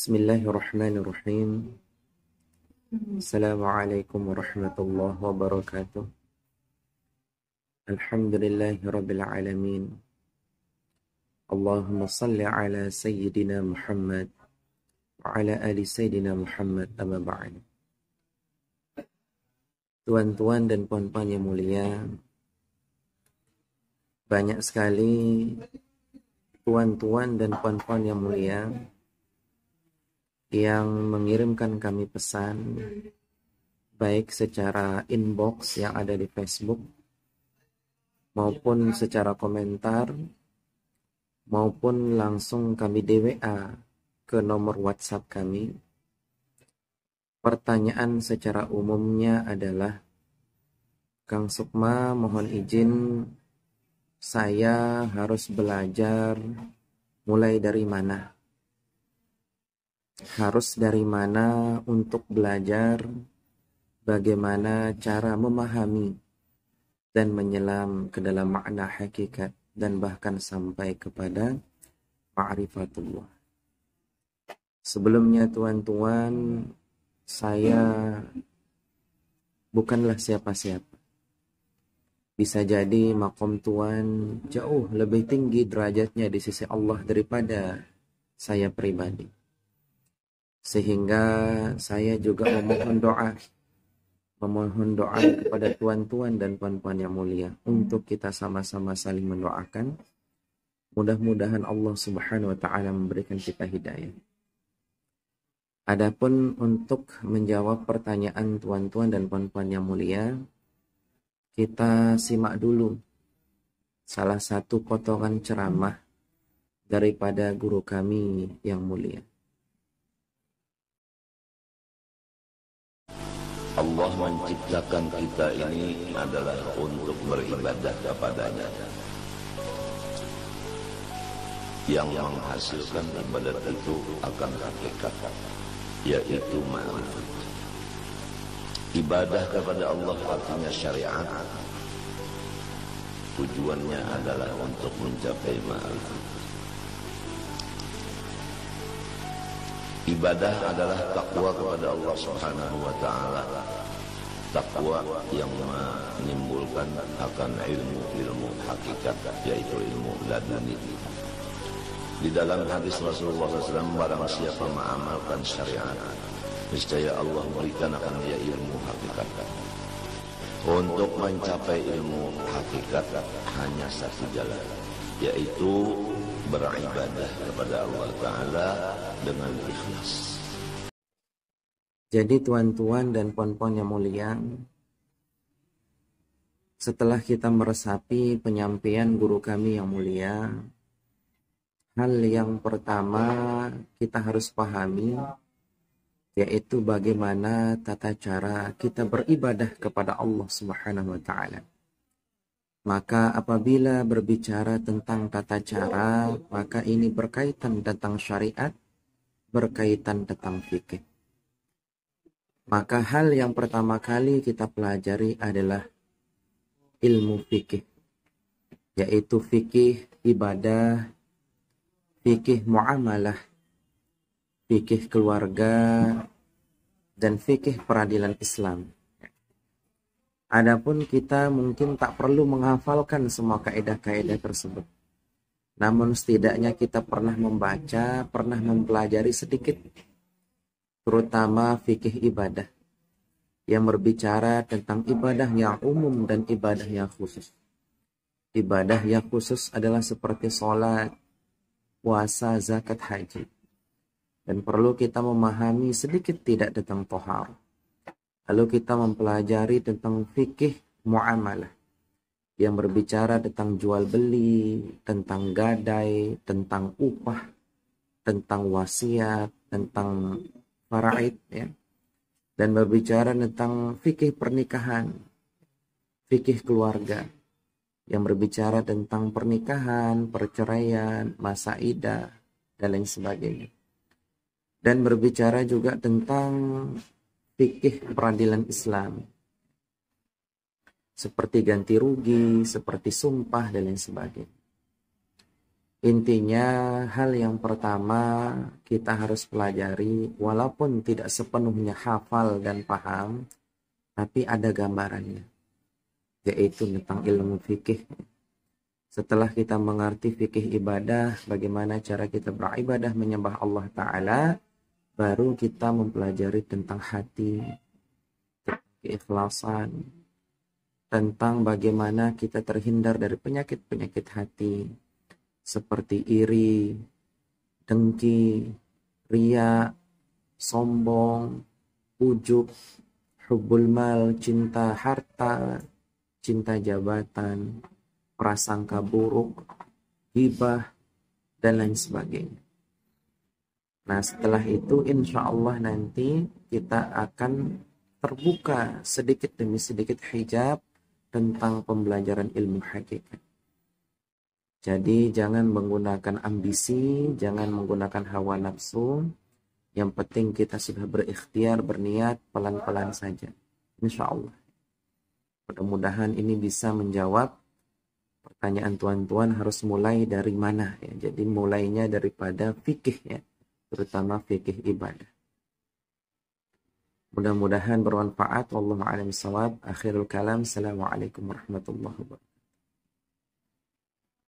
Bismillahirrahmanirrahim. Assalamualaikum warahmatullahi wabarakatuh. Alhamdulillahi rabbil alamin. Allahumma salli ala sayyidina Muhammad wa ala ali sayyidina Muhammad, amma ba'd. Tuan-tuan dan puan-puan yang mulia, banyak sekali tuan-tuan dan puan-puan yang mulia yang mengirimkan kami pesan, baik secara inbox yang ada di Facebook, maupun secara komentar, maupun langsung kami DWA ke nomor WhatsApp kami. Pertanyaan secara umumnya adalah, Kang Sukma, mohon izin, saya harus belajar mulai dari mana? Harus dari mana untuk belajar bagaimana cara memahami dan menyelam ke dalam makna hakikat dan bahkan sampai kepada ma'rifatullah. Sebelumnya tuan-tuan, saya bukanlah siapa-siapa. Bisa jadi makom tuan jauh lebih tinggi derajatnya di sisi Allah daripada saya pribadi. Sehingga saya juga memohon doa kepada tuan-tuan dan puan-puan yang mulia untuk kita sama-sama saling mendoakan. Mudah-mudahan Allah Subhanahu wa taala memberikan kita hidayah. Adapun untuk menjawab pertanyaan tuan-tuan dan puan-puan yang mulia, kita simak dulu salah satu potongan ceramah daripada guru kami yang mulia. Allah menciptakan kita ini adalah untuk beribadah kepadanya. Yang menghasilkan ibadat itu akan hakikat, yaitu ma'rifat. Ibadah kepada Allah artinya syariat. Tujuannya adalah untuk mencapai ma'rifat. Ibadah adalah takwa kepada Allah Subhanahu wa taala. Takwa yang menimbulkan akan ilmu hakikat, yaitu ilmu laduni. Di dalam hadis Rasulullah SAW, barang siapa mengamalkan syariat, niscaya Allah berikan akan dia ilmu hakikat. Untuk mencapai ilmu hakikat hanya satu jalan, yaitu beribadah kepada Allah Ta'ala dengan ikhlas. Jadi tuan-tuan dan puan-puan yang mulia, setelah kita meresapi penyampaian guru kami yang mulia, hal yang pertama kita harus pahami, yaitu bagaimana tata cara kita beribadah kepada Allah Subhanahu wa taala. Maka apabila berbicara tentang tata cara, maka ini berkaitan tentang syariat, berkaitan tentang fikih. Maka hal yang pertama kali kita pelajari adalah ilmu fikih, yaitu fikih ibadah, fikih muamalah, fikih keluarga, dan fikih peradilan Islam. Adapun kita mungkin tak perlu menghafalkan semua kaidah-kaidah tersebut. Namun setidaknya kita pernah membaca, pernah mempelajari sedikit, terutama fikih ibadah, yang berbicara tentang ibadah yang umum dan ibadah yang khusus. Ibadah yang khusus adalah seperti sholat, puasa, zakat, haji. Dan perlu kita memahami sedikit tidak tentang tohar. Lalu kita mempelajari tentang fikih muamalah yang berbicara tentang jual beli, tentang gadai, tentang upah, tentang wasiat, tentang faraid, ya. Dan berbicara tentang fikih pernikahan, fikih keluarga yang berbicara tentang pernikahan, perceraian, masa iddah, dan lain sebagainya. Dan berbicara juga tentang fikih peradilan Islam, seperti ganti rugi, seperti sumpah, dan lain sebagainya. Intinya hal yang pertama kita harus pelajari, walaupun tidak sepenuhnya hafal dan paham, tapi ada gambarannya, yaitu tentang ilmu fikih. Setelah kita mengerti fikih ibadah, bagaimana cara kita beribadah menyembah Allah Ta'ala, baru kita mempelajari tentang hati, tentang keikhlasan, tentang bagaimana kita terhindar dari penyakit-penyakit hati, seperti iri, dengki, riya, sombong, ujub, hubbul mal, cinta harta, cinta jabatan, prasangka buruk, ghibah, dan lain sebagainya. Nah, setelah itu insya Allah nanti kita akan terbuka sedikit demi sedikit hijab tentang pembelajaran ilmu hakikat. Jadi jangan menggunakan ambisi, jangan menggunakan hawa nafsu. Yang penting kita sudah berikhtiar, berniat, pelan-pelan saja. Insya Allah. Mudah-mudahan ini bisa menjawab pertanyaan tuan-tuan harus mulai dari mana ya. Jadi mulainya daripada fikih ya, terutama fikih ibadah. Mudah-mudahan bermanfaat. Wallahu a'lam bishawab. Akhirul kalam. Assalamualaikum warahmatullahi wabarakatuh.